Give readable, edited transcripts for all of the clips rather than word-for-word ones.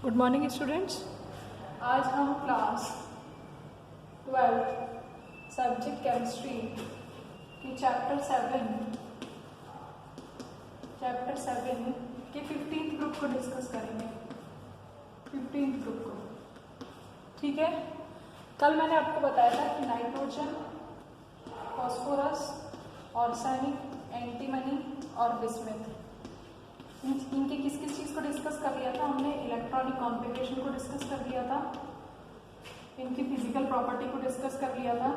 Good morning students. आज हम class 12 subject chemistry की चैप्टर 7 के 15th ग्रुप को डिस्कस करेंगे। 15th ग्रुप को, ठीक है। कल मैंने आपको बताया था कि नाइट्रोजन, फॉस्फोरस, ऑर्सेनिक, एंटीमनी और बिस्मथ, इनके किस किस चीज़ को डिस्कस कर लिया था हमने। इलेक्ट्रॉनिक कॉन्फ़िगरेशन को डिस्कस कर लिया था, इनकी फिजिकल प्रॉपर्टी को डिस्कस कर लिया था।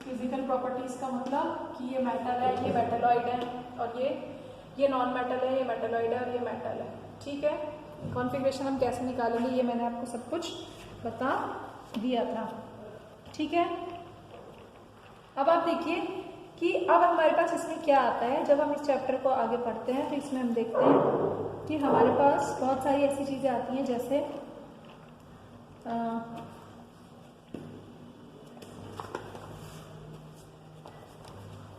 फिजिकल प्रॉपर्टीज का मतलब कि ये मेटल है, ये मेटलॉइड है, और ये नॉन मेटल है, ये मेटलॉइड है और ये मेटल है, ठीक है। कॉन्फ़िगरेशन हम कैसे निकालेंगे ये मैंने आपको सब कुछ बता दिया था, ठीक है। अब आप देखिए कि अब हमारे पास इसमें क्या आता है। जब हम इस चैप्टर को आगे पढ़ते हैं तो इसमें हम देखते हैं कि हमारे पास बहुत सारी ऐसी चीज़ें आती हैं जैसे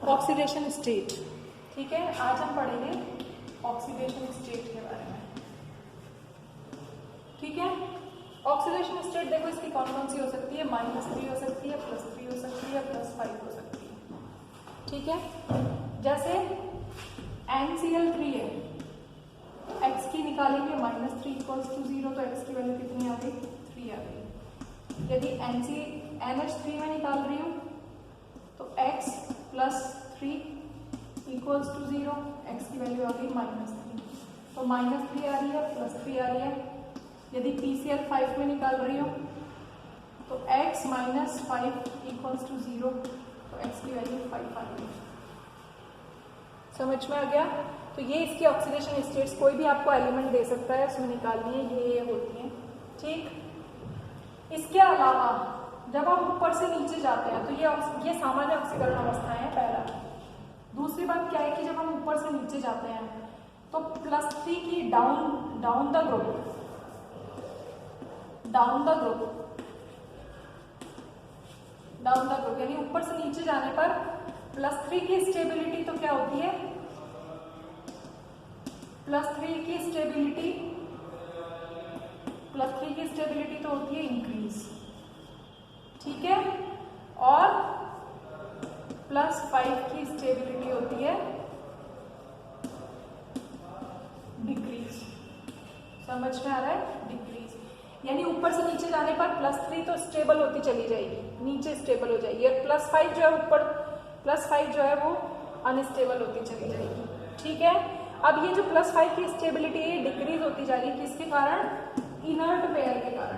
ऑक्सीडेशन स्टेट, ठीक है। आज हम पढ़ेंगे ऑक्सीडेशन स्टेट के बारे में, ठीक है। ऑक्सीडेशन स्टेट देखो इसकी कौन कौन सी हो सकती है। -3 हो सकती है, +3 हो सकती है, +5 हो सकती है, ठीक है। जैसे NCl3 है, x की निकालेंगे -3 = 0, तो x की वैल्यू कितनी आ गई, 3 आ गई। यदि NH3 में निकाल रही हूँ तो x + 3 = 0, x की वैल्यू आ गई -3, तो -3 आ रही है, +3 आ रही है। यदि PCl5 में निकाल रही हूँ तो x - 5 = 0, तो x की वैल्यू 5 आ गई। समझ में आ गया। तो ये इसकी ऑक्सीडेशन स्टेट्स, कोई भी आपको एलिमेंट दे सकता है, उसमें निकालनी है, ये होती हैं, ठीक। इसके अलावा जब हम ऊपर से नीचे जाते हैं तो ये सामान्य ऑक्सीकरण अवस्थाएं हैं, पहला। दूसरी बात क्या है कि जब हम ऊपर से नीचे जाते हैं तो +3 की डाउन द ग्रुप यानी ऊपर से नीचे जाने पर +3 की स्टेबिलिटी तो क्या होती है, +3 की स्टेबिलिटी तो होती है इंक्रीज, ठीक है। और +5 की स्टेबिलिटी होती है डिक्रीज। समझ में आ रहा है, डिक्रीज। यानी ऊपर से नीचे जाने पर +3 तो स्टेबल होती चली जाएगी, नीचे स्टेबल हो जाएगी, और +5 जो है ऊपर, +5 जो है वो अनस्टेबल होती चली जाएगी, ठीक है। अब ये जो +5 की स्टेबिलिटी है डिक्रीज होती जा रही है, किसके कारण, इनर्ट पेयर के कारण,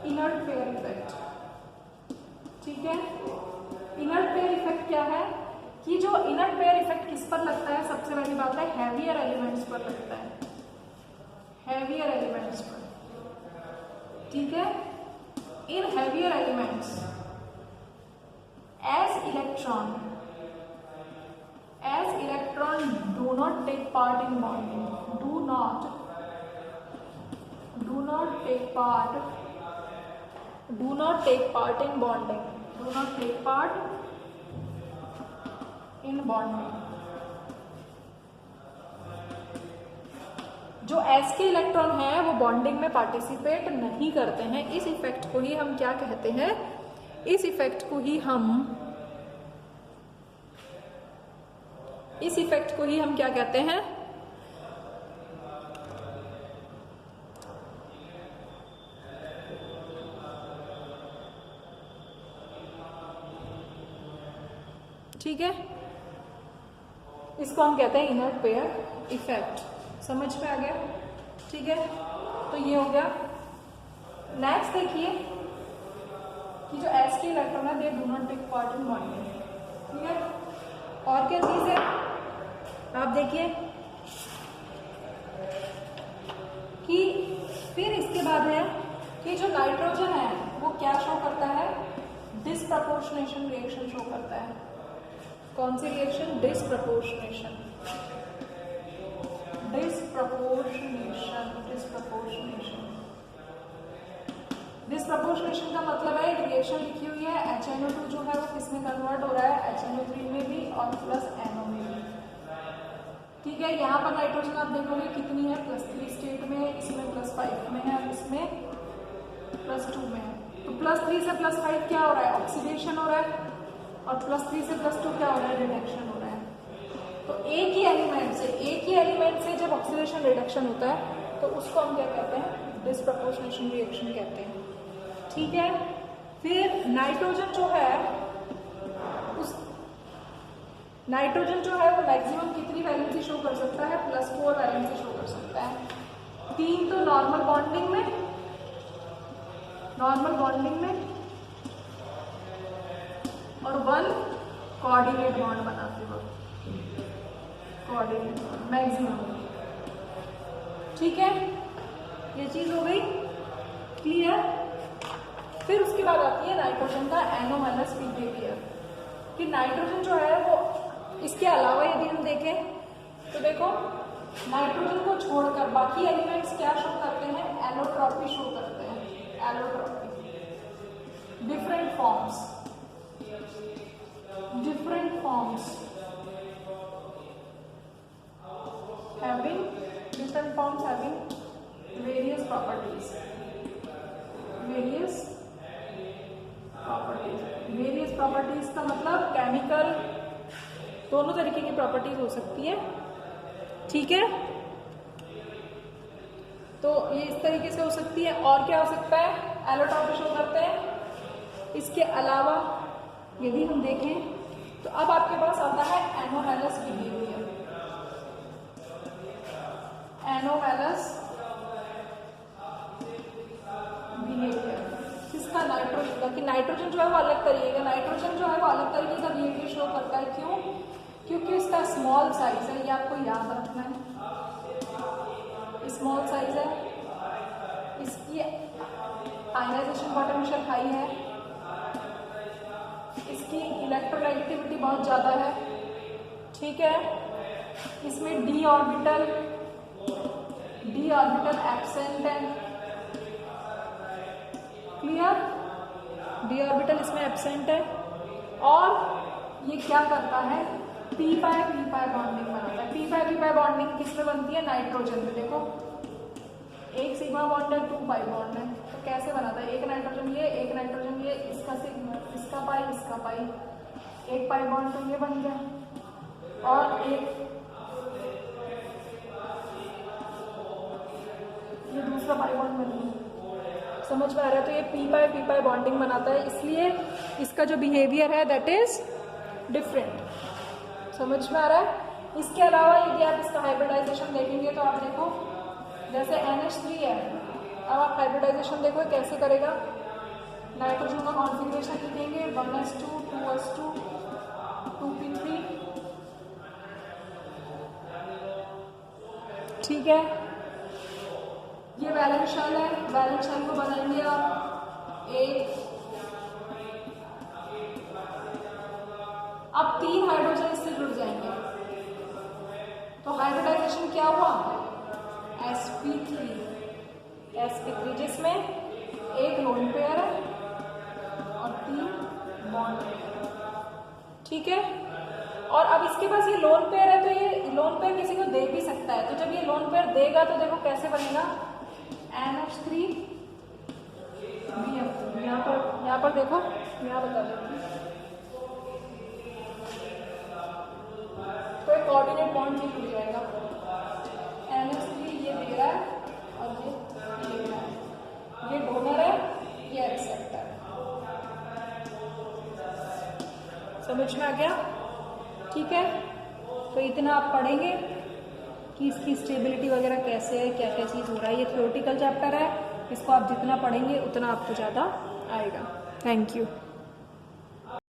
इनर्ट पेयर इफेक्ट, ठीक है। इनर्ट पेयर इफेक्ट क्या है कि जो इनर्ट पेयर इफेक्ट किस पर लगता है, सबसे पहली बात है हैवियर एलिमेंट्स पर लगता है, हैवियर एलिमेंट्स पर, ठीक है। In heavier elements as electron do not take part in bonding, do not take part in bonding, जो S के इलेक्ट्रॉन हैं वो बॉन्डिंग में पार्टिसिपेट नहीं करते हैं। इस इफेक्ट को ही हम क्या कहते हैं, इस इफेक्ट को ही हम क्या कहते हैं, ठीक है। इसको हम कहते हैं इनर्ट पेयर इफेक्ट। समझ में आ गया, ठीक है। तो ये हो गया। नेक्स्ट देखिए कि जो S के इलेक्ट्रॉन है they do not take part in bonding, ठीक है। और क्या चीज है, आप देखिए कि फिर इसके बाद है कि जो नाइट्रोजन है वो क्या शो करता है, डिसप्रपोर्शनेशन रिएक्शन शो करता है। कौन सी रिएक्शन, डिसप्रपोर्शनेशन का मतलब है, एक रिएक्शन लिखी हुई है, HNO2 जो है वो किसमें कन्वर्ट हो रहा है, HNO3 में भी और +NO में भी, ठीक है। यहाँ पर नाइट्रोजन आप देखोगे कितनी है, +3 स्टेट में है, इसमें +5 में है, इसमें +2 में है। तो +3 से +5 क्या हो रहा है? ऑक्सीडेशन हो रहा है, और +3 से +2 क्या हो रहा है? रिडक्शन हो रहा है। तो एक ही एलिमेंट से जब ऑक्सीडेशन रिडक्शन होता है तो उसको हम क्या कहते हैं? डिसप्रपोर्शनेशन रिएक्शन कहते हैं। ठीक है। फिर नाइट्रोजन जो है वो मैक्सिमम कितनी वैलेंसी शो कर सकता है? +4 वैलेंसी शो कर सकता है। 3 तो नॉर्मल बॉन्डिंग में और 1 कोऑर्डिनेट बॉन्ड बनाते वक्त, कोऑर्डिनेट बॉन्ड मैक्सिमम। ठीक है, ये चीज हो गई क्लियर। फिर उसके बाद आती है नाइट्रोजन का एनोमैलस बिहेवियर। कि नाइट्रोजन जो है वो, इसके अलावा यदि हम देखें तो देखो नाइट्रोजन को छोड़कर बाकी एलिमेंट्स क्या शो करते हैं? एलोट्रॉपी शो करते हैं। Allotropy, different forms having various properties का मतलब केमिकल, दोनों तरीके की प्रॉपर्टीज हो सकती है। ठीक है, तो ये इस तरीके से हो सकती है। और क्या हो सकता है? एलोट्रॉपी शो करते हैं। इसके अलावा यदि हम देखें तो अब आपके पास आता है एनोमैलस बिहेवियर। किसका? नाइट्रोजन का। कि नाइट्रोजन जो है वो अलग तरीके का बिहेवियर शो करता है। क्यों? क्योंकि इसका स्मॉल साइज है, ये आपको याद रखना है। स्मॉल साइज है, इसकी आयनाइजेशन पोटेंशियल हाई है, इसकी इलेक्ट्रोनेगेटिविटी बहुत ज्यादा है। ठीक है, इसमें डी ऑर्बिटल एब्सेंट है। क्लियर? डी ऑर्बिटल इसमें एब्सेंट है। और ये क्या करता है? पी पाई बॉन्डिंग बनाता है। पी पाई बॉन्डिंग किसमें बनती है? नाइट्रोजन में। देखो एक सिग्मा बॉन्ड है, 2 पाई बॉन्ड है, तो कैसे बनाता है? एक नाइट्रोजन ये, इसका सिग्मा, इसका पाई, एक पाई बॉन्ड तो ये बन गया, और एक ये दूसरा पाई बॉन्ड बन गया। समझ में आ रहा है? तो ये पी पाई बॉन्डिंग बनाता है, इसलिए इसका जो बिहेवियर है दैट इज डिफरेंट। समझ में आ रहा है? इसके अलावा यदि आप इसका हाइब्रिडाइजेशन देखेंगे तो आप देखो जैसे NH3 है, अब आप हाइब्रिडाइजेशन देखो कैसे करेगा। नाइट्रोजन का कॉन्फ़िगरेशन लिखेंगे 1s2 2s2 2p3। ठीक है, ये वैलेंस शेल है, वैलेंस शेल को बनाएंगे आप एक। अब 3 हाइड्रोजन इससे जुड़ जाएंगे, तो हाइब्रिडाइजेशन क्या हुआ? sp3, जिसमें एक लोन पेयर है और 3 बॉन्ड पेयर। ठीक है, और अब इसके पास ये लोन पेयर है, तो ये लोन पेयर किसी को दे भी सकता है। तो जब ये लोन पेयर देगा तो देखो कैसे बनेगा? NH3 BF। यहाँ पर देखो, यहाँ बता देती हूँ, तो एक कोऑर्डिनेट बॉन्ड भी जुड़ जाएगा। NH3 ये दे रहा है और ये ले रहा है, ये डोनर है, ये एक्सेप्टर है। समझ में आ गया? ठीक है, तो इतना आप पढ़ेंगे कि इसकी स्टेबिलिटी वगैरह कैसे है, क्या क्या चीज़ हो रहा है। ये थ्योरेटिकल चैप्टर है, इसको आप जितना पढ़ेंगे उतना आपको ज़्यादा आएगा। Thank you.